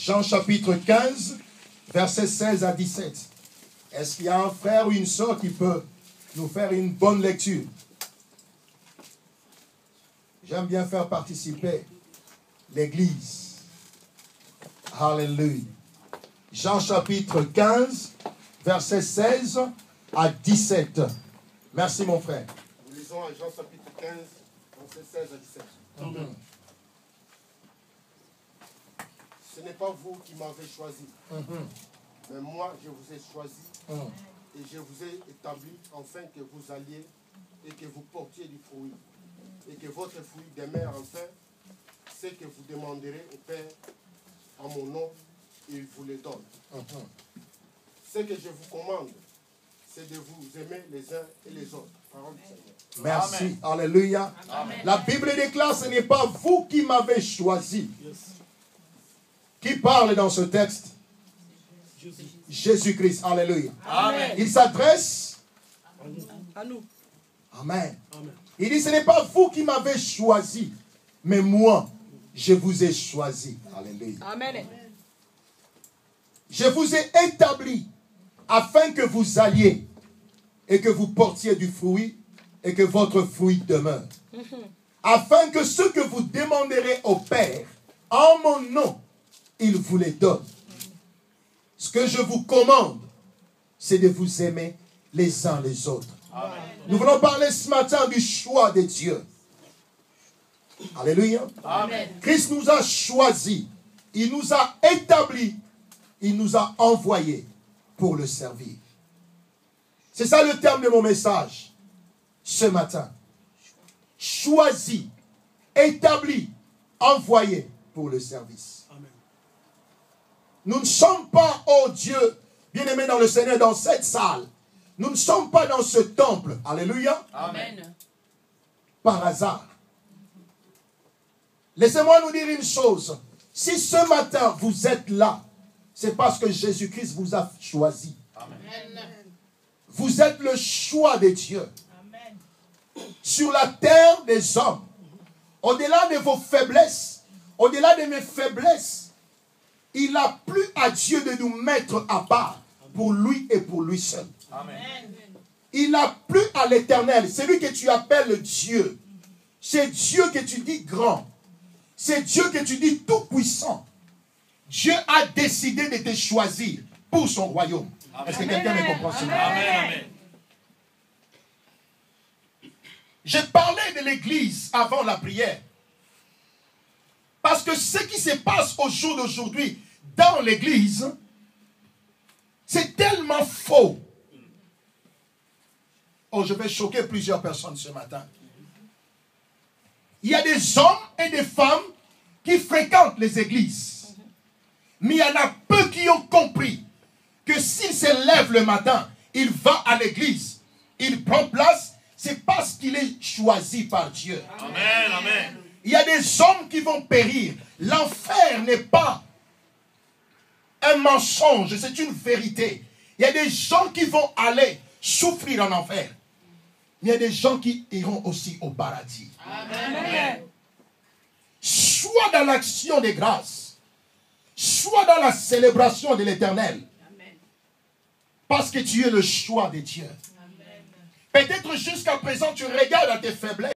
Jean chapitre 15, versets 16 à 17. Est-ce qu'il y a un frère ou une sœur qui peut nous faire une bonne lecture? J'aime bien faire participer l'Église. Alléluia. Jean chapitre 15, versets 16 à 17. Merci mon frère. Nous lisons à Jean chapitre 15, versets 16 à 17. Ce n'est pas vous qui m'avez choisi, mais moi je vous ai choisi et je vous ai établi afin que vous alliez et que vous portiez du fruit et que votre fruit demeure enfin. Ce que vous demanderez au Père en mon nom, il vous le donne. Ce que je vous commande, c'est de vous aimer les uns et les autres. Parole du Seigneur. Merci. Amen. Alléluia. Amen. La Bible déclare, ce n'est pas vous qui m'avez choisi. Qui parle dans ce texte? Jésus-Christ. Alléluia. Amen. Il s'adresse à nous. Amen. Il dit, ce n'est pas vous qui m'avez choisi, mais moi, je vous ai choisi. Alléluia. Amen. Je vous ai établi afin que vous alliez et que vous portiez du fruit et que votre fruit demeure. Afin que ce que vous demanderez au Père, en mon nom, il vous les donne. Ce que je vous commande, c'est de vous aimer les uns les autres. Amen. Nous voulons parler ce matin du choix de Dieu. Alléluia. Amen. Christ nous a choisis. Il nous a établis. Il nous a envoyés pour le servir. C'est ça le terme de mon message ce matin. Choisi, établi, envoyé pour le service. Amen. Nous ne sommes pas, oh Dieu, bien-aimés dans le Seigneur, dans cette salle. Nous ne sommes pas dans ce temple. Alléluia. Amen. Par hasard. Laissez-moi nous dire une chose. Si ce matin vous êtes là, c'est parce que Jésus-Christ vous a choisi. Amen. Vous êtes le choix de Dieu. Amen. Sur la terre des hommes. Au-delà de vos faiblesses, au-delà de mes faiblesses, il a plu à Dieu de nous mettre à part pour lui et pour lui seul. Amen. Il a plu à l'Éternel, celui que tu appelles Dieu. C'est Dieu que tu dis grand. C'est Dieu que tu dis tout-puissant. Dieu a décidé de te choisir pour son royaume. Est-ce que quelqu'un me comprend cela? Amen. J'ai parlé de l'église avant la prière. Parce que ce qui se passe au jour d'aujourd'hui dans l'église, c'est tellement faux. Oh, je vais choquer plusieurs personnes ce matin. Il y a des hommes et des femmes qui fréquentent les églises. Mais il y en a peu qui ont compris que s'il se lève le matin, il va à l'église, il prend place, c'est parce qu'il est choisi par Dieu. Amen. Amen. Il y a des hommes qui vont périr. L'enfer n'est pas un mensonge, c'est une vérité. Il y a des gens qui vont aller souffrir en enfer. Il y a des gens qui iront aussi au paradis. Amen. Soit dans l'action des grâces, soit dans la célébration de l'Éternel. Parce que tu es le choix de Dieu. Peut-être jusqu'à présent, tu regardes à tes faiblesses.